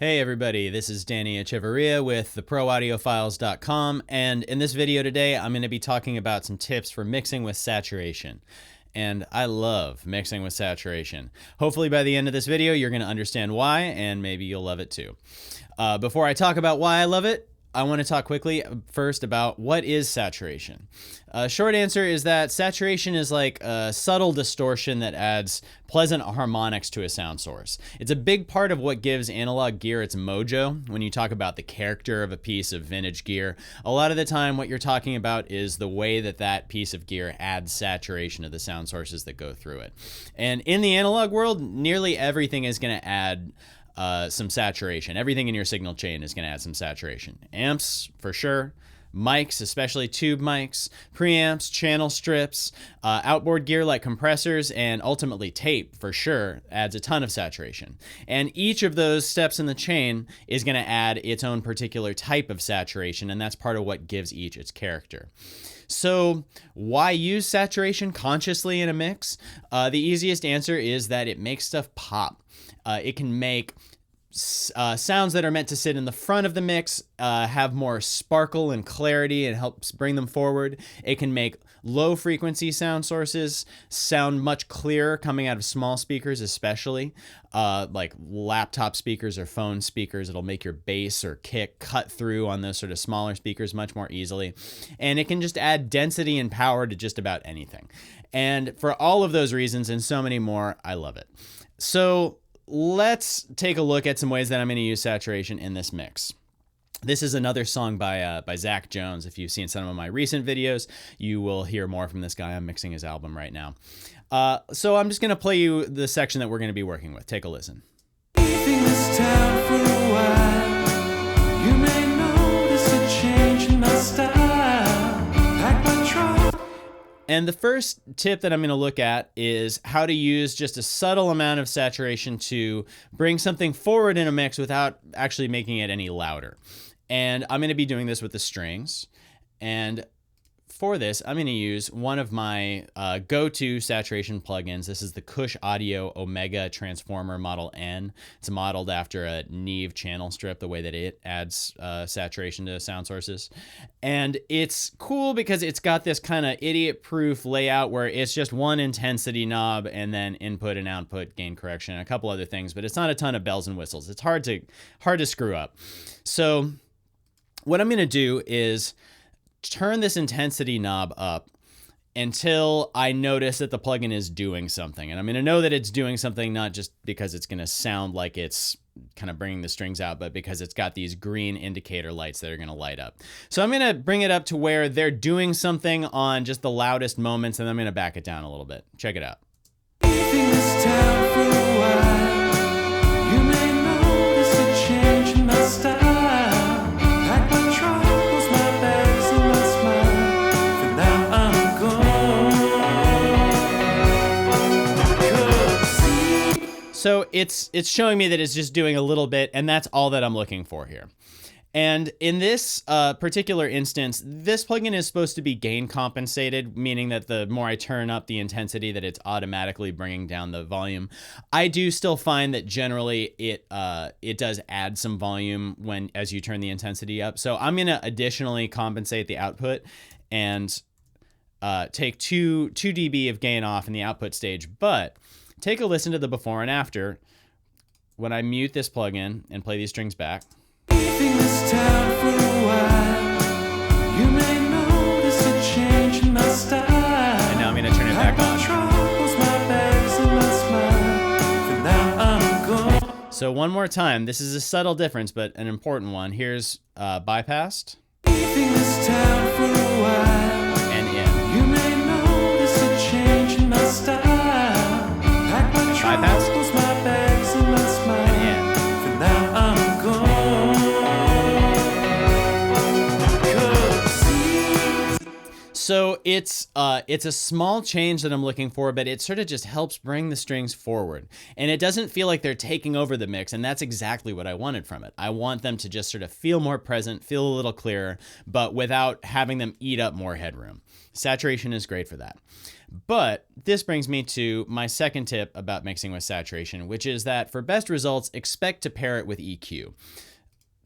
Hey everybody, this is Danny Echevarria with theproaudiofiles.com, and in this video today I'm going to be talking about some tips for mixing with saturation. And I love mixing with saturation. Hopefully by the end of this video you're going to understand why, and maybe you'll love it too. Before I talk about why I love it, I want to talk quickly first about what is saturation. Short answer is that saturation is like a subtle distortion that adds pleasant harmonics to a sound source. It's a big part of what gives analog gear its mojo. When you talk about the character of a piece of vintage gear, a lot of the time what you're talking about is the way that that piece of gear adds saturation to the sound sources that go through it. And in the analog world, nearly everything is going to add some saturation. Everything in your signal chain is going to add some saturation. Amps, for sure. Mics, especially tube mics, preamps, channel strips, outboard gear like compressors, and ultimately tape, for sure, adds a ton of saturation. And each of those steps in the chain is going to add its own particular type of saturation, and that's part of what gives each its character. So why use saturation consciously in a mix? The easiest answer is that it makes stuff pop. It can make sounds that are meant to sit in the front of the mix have more sparkle and clarity and helps bring them forward. It can make low frequency sound sources sound much clearer coming out of small speakers, especially like laptop speakers or phone speakers. It'll make your bass or kick cut through on those sort of smaller speakers much more easily. And it can just add density and power to just about anything. And for all of those reasons and so many more, I love it. So let's take a look at some ways that I'm going to use saturation in this mix. This is another song by Zach Jones. If you've seen some of my recent videos, you will hear more from this guy. I'm mixing his album right now. So I'm just going to play you the section that we're going to be working with. Take a listen. Leaving this town for a while, you may notice a change in my style. Pack my trunk. And the first tip that I'm going to look at is how to use just a subtle amount of saturation to bring something forward in a mix without actually making it any louder. And I'm going to be doing this with the strings. And for this, I'm going to use one of my go-to saturation plugins. This is the Cush Audio Omega Transformer Model N. It's modeled after a Neve channel strip, the way that it adds saturation to sound sources. And it's cool because it's got this kind of idiot-proof layout where it's just one intensity knob and then input and output, gain correction, and a couple other things, but it's not a ton of bells and whistles. It's hard to screw up. So what I'm going to do is turn this intensity knob up until I notice that the plugin is doing something. And I'm going to know that it's doing something not just because it's going to sound like it's kind of bringing the strings out, but because it's got these green indicator lights that are going to light up. So I'm going to bring it up to where they're doing something on just the loudest moments, and I'm going to back it down a little bit. Check it out. Leaving this town for a while, you may notice a change in my style. Pack my trunk. So it's showing me that it's just doing a little bit, and that's all that I'm looking for here. And in this particular instance, this plugin is supposed to be gain compensated, meaning that the more I turn up the intensity, that it's automatically bringing down the volume. I do still find that generally it does add some volume as you turn the intensity up. So I'm going to additionally compensate the output and take 2 dB of gain off in the output stage, but take a listen to the before and after when I mute this plugin and play these strings back. Leaving this town for a while, you may notice a change in my style. And now I'm going to turn it back on. So one more time. This is a subtle difference, but an important one. Here's bypassed. Leaving this town for a while, and in. You may notice a change in my style. Bypass. For now I'm gone. So it's a small change that I'm looking for, but it sort of just helps bring the strings forward. And it doesn't feel like they're taking over the mix, and that's exactly what I wanted from it. I want them to just sort of feel more present, feel a little clearer, but without having them eat up more headroom. Saturation is great for that. But this brings me to my second tip about mixing with saturation, which is that for best results, expect to pair it with EQ.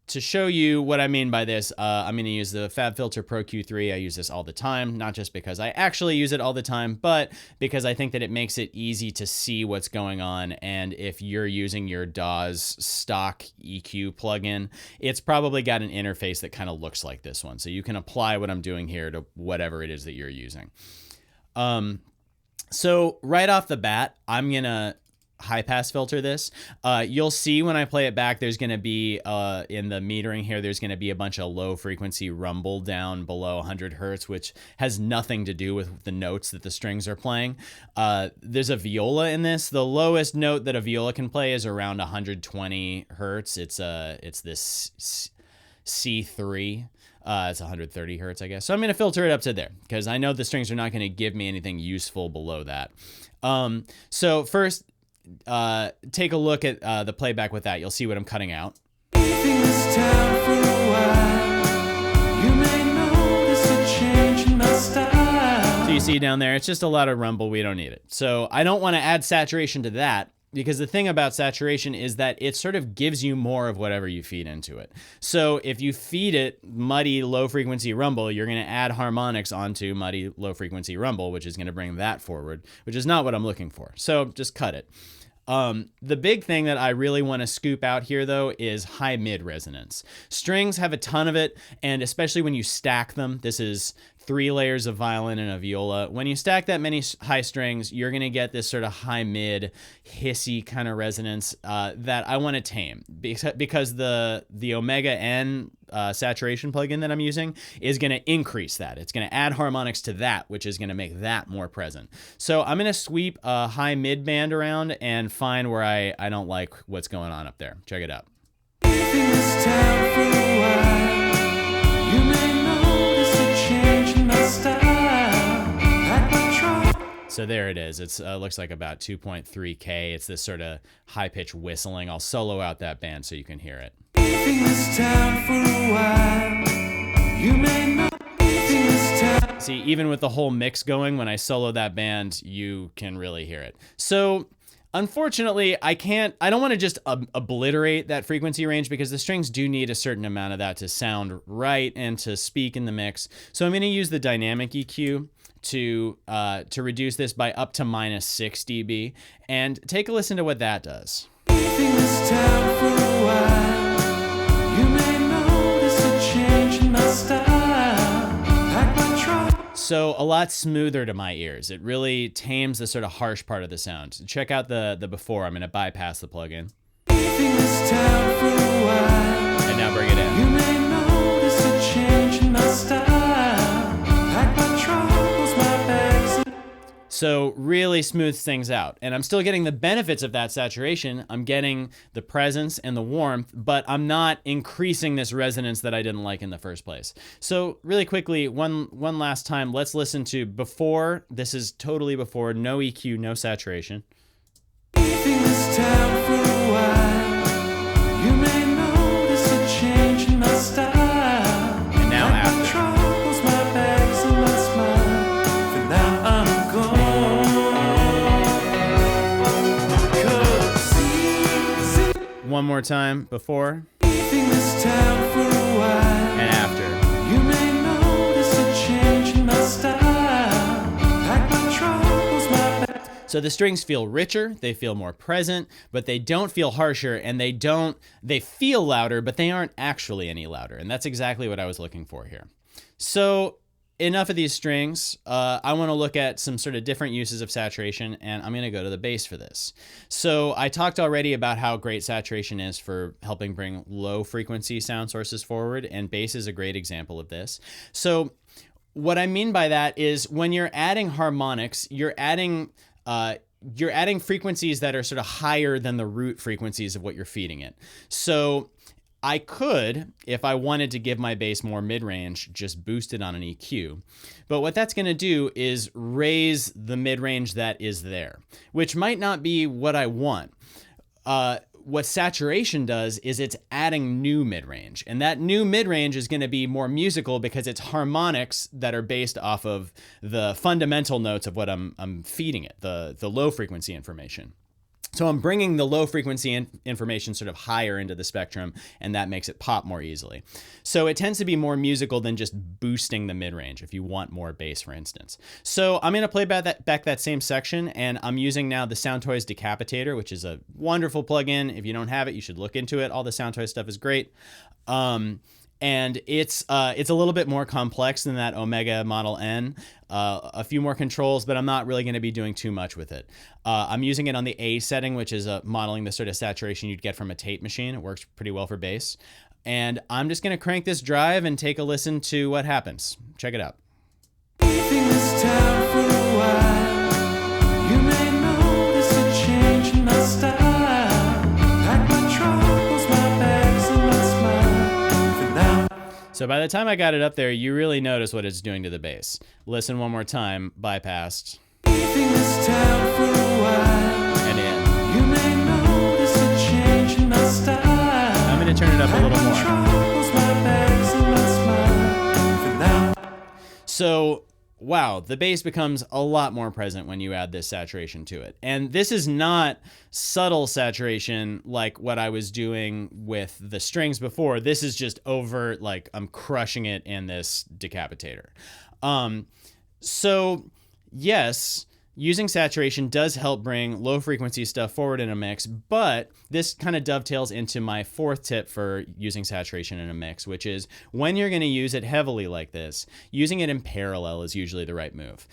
To show you what I mean by this, I'm going to use the FabFilter Pro Q3. I use this all the time, not just because I actually use it all the time, but because I think that it makes it easy to see what's going on. And if you're using your DAW's stock EQ plugin, it's probably got an interface that kind of looks like this one. So you can apply what I'm doing here to whatever it is that you're using. So right off the bat, I'm going to high pass filter this. You'll see when I play it back, there's going to be in the metering here, there's going to be a bunch of low frequency rumble down below 100 hertz, which has nothing to do with the notes that the strings are playing. There's a viola in this. The lowest note that a viola can play is around 120 hertz. It's this C3. It's 130 hertz, I guess. So I'm going to filter it up to there because I know the strings are not going to give me anything useful below that. So first, take a look at the playback with that. You'll see what I'm cutting out. So you see down there, it's just a lot of rumble. We don't need it. So I don't want to add saturation to that, because the thing about saturation is that it sort of gives you more of whatever you feed into it. So if you feed it muddy low frequency rumble, you're going to add harmonics onto muddy low frequency rumble, which is going to bring that forward, which is not what I'm looking for. So just cut it. The big thing that I really want to scoop out here, though, is high mid resonance. Strings have a ton of it, and especially when you stack them, this is 3 layers of violin and a viola. When you stack that many high strings, you're going to get this sort of high mid hissy kind of resonance that I want to tame, because the Omega N saturation plugin that I'm using is going to increase that. It's going to add harmonics to that, which is going to make that more present. So I'm going to sweep a high mid band around and find where I don't like what's going on up there. Check it out. So there it is. It's looks like about 2.3K. It's this sort of high-pitched whistling. I'll solo out that band so you can hear it. See, even with the whole mix going, when I solo that band, you can really hear it. So unfortunately, I don't want to just obliterate that frequency range, because the strings do need a certain amount of that to sound right and to speak in the mix. So I'm going to use the dynamic EQ to reduce this by up to -6 dB, and take a listen to what that does. So a lot smoother to my ears. It really tames the sort of harsh part of the sound. Check out the before. I'm going to bypass the plugin. And now bring it in. You may notice a change in my style. Pack my troubles, my bags. So really smooths things out. And I'm still getting the benefits of that saturation. I'm getting the presence and the warmth, but I'm not increasing this resonance that I didn't like in the first place. So really quickly, one last time, let's listen to before. This is totally before, no EQ, no saturation. And now after. One more time, before and after. You may notice a change in my style. Pack my troubles, my bag. So the strings feel richer, they feel more present, but they don't feel harsher, and they feel louder, but they aren't actually any louder. And that's exactly what I was looking for here. So enough of these strings. I want to look at some sort of different uses of saturation, and I'm going to go to the bass for this. So I talked already about how great saturation is for helping bring low frequency sound sources forward, and bass is a great example of this. So what I mean by that is when you're adding harmonics, you're adding frequencies that are sort of higher than the root frequencies of what you're feeding it. So I could, if I wanted to give my bass more mid-range, just boost it on an EQ. But what that's going to do is raise the mid-range that is there, which might not be what I want. What saturation does is it's adding new mid-range, and that new mid-range is going to be more musical because it's harmonics that are based off of the fundamental notes of what I'm feeding it, the low frequency information. So I'm bringing the low frequency information sort of higher into the spectrum, and that makes it pop more easily. So it tends to be more musical than just boosting the mid-range if you want more bass, for instance. So I'm going to play back that same section, and I'm using now the Soundtoys Decapitator, which is a wonderful plugin. If you don't have it, you should look into it. All the Soundtoys stuff is great. And it's a little bit more complex than that Omega Model N. A few more controls, but I'm not really going to be doing too much with it. I'm using it on the A setting, which is modeling the sort of saturation you'd get from a tape machine. It works pretty well for bass. And I'm just going to crank this drive and take a listen to what happens. Check it out. Leaving this town for a while, you may notice a change in my style. Pack my troubles, my bags, and my smile. For now. So by the time I got it up there, you really notice what it's doing to the bass. Listen one more time, bypassed. Leaving this town for a while, And in. you may notice a change in my style. I'm going to turn it up a little more. Troubles, my bags, and my smile. For now. So, wow, the bass becomes a lot more present when you add this saturation to it. And this is not subtle saturation like what I was doing with the strings before. This is just overt, like I'm crushing it in this decapitator. So, yes, using saturation does help bring low frequency stuff forward in a mix, but this kind of dovetails into my fourth tip for using saturation in a mix, which is when you're going to use it heavily like this, using it in parallel is usually the right move.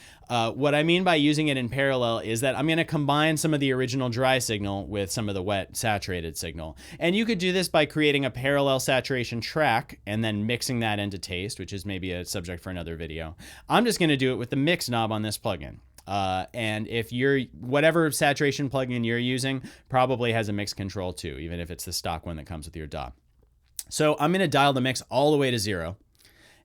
What I mean by using it in parallel is that I'm going to combine some of the original dry signal with some of the wet saturated signal. And you could do this by creating a parallel saturation track and then mixing that into taste, which is maybe a subject for another video. I'm just going to do it with the mix knob on this plugin. And if whatever saturation plugin you're using probably has a mix control too, even if it's the stock one that comes with your DAW. So I'm going to dial the mix all the way to 0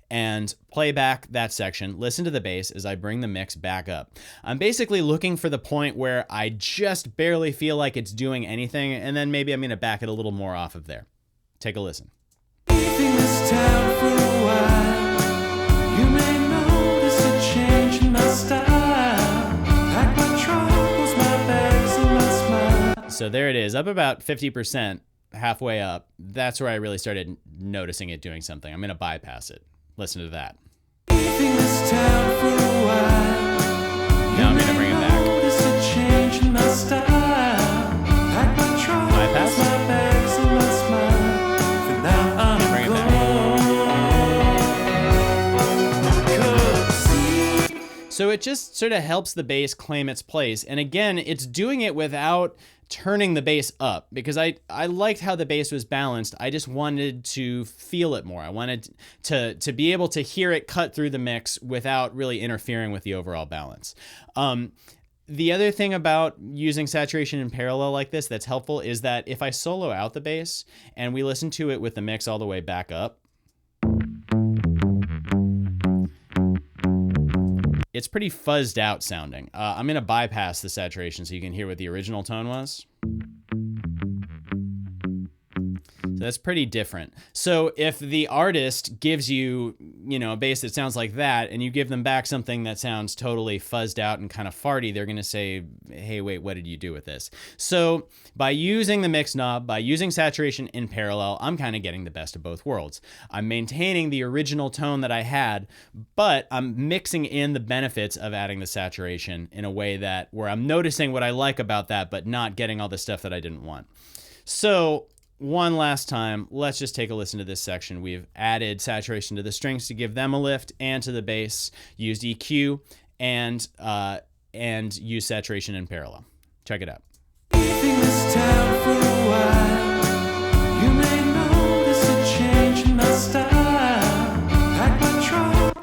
and play back that section. Listen to the bass as I bring the mix back up. I'm basically looking for the point where I just barely feel like it's doing anything, and then maybe I'm going to back it a little more off of there. Take a listen. Leaving this town for a while, you may notice a change in my style. Pack my troubles, my bags, and my smile. So there it is, up about 50%, halfway up. That's where I really started noticing it doing something. I'm going to bypass it. Listen to that. Leaving this town for a while, Now I'm going to bring it back. notice a change in my style. Pack my troubles, Bypass. my bags, and my smile. For now I'm Bring it back. So it just sort of helps the bass claim its place. And again, it's doing it without turning the bass up, because I liked how the bass was balanced. I just wanted to feel it more. I wanted to be able to hear it cut through the mix without really interfering with the overall balance. The other thing about using saturation in parallel like this that's helpful is that if I solo out the bass and we listen to it with the mix all the way back up, it's pretty fuzzed out sounding. I'm going to bypass the saturation so you can hear what the original tone was. So that's pretty different. So if the artist gives you, a bass that sounds like that, and you give them back something that sounds totally fuzzed out and kind of farty, they're going to say, hey, wait, what did you do with this? So by using the mix knob, by using saturation in parallel, I'm kind of getting the best of both worlds. I'm maintaining the original tone that I had, but I'm mixing in the benefits of adding the saturation in a way that where I'm noticing what I like about that, but not getting all the stuff that I didn't want. So one last time, let's just take a listen to this section. We've added saturation to the strings to give them a lift, and to the bass, used EQ, and used saturation in parallel. Check it out. Leaving this town for a while, you may notice a change in my style. Pack my troubles.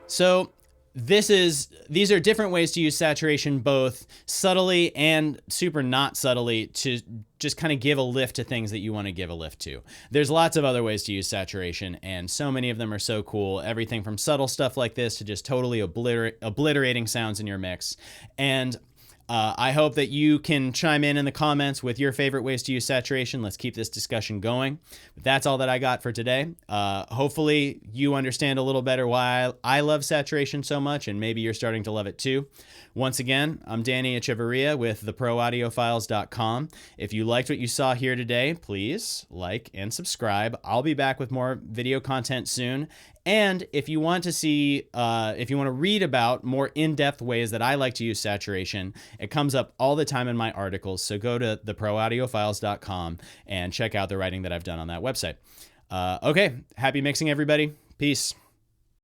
So these are different ways to use saturation, both subtly and super not subtly, to just kind of give a lift to things that you want to give a lift to. There's lots of other ways to use saturation, and so many of them are so cool. Everything from subtle stuff like this to just totally obliterating sounds in your mix. And I hope that you can chime in the comments with your favorite ways to use saturation. Let's keep this discussion going. But that's all that I got for today. Hopefully you understand a little better why I love saturation so much, and maybe you're starting to love it too. Once again, I'm Danny Echevarria with theproaudiofiles.com. If you liked what you saw here today, please like and subscribe. I'll be back with more video content soon. And if you want to see, if you want to read about more in-depth ways that I like to use saturation, it comes up all the time in my articles. So go to theproaudiofiles.com and check out the writing that I've done on that website. Okay, happy mixing, everybody. Peace.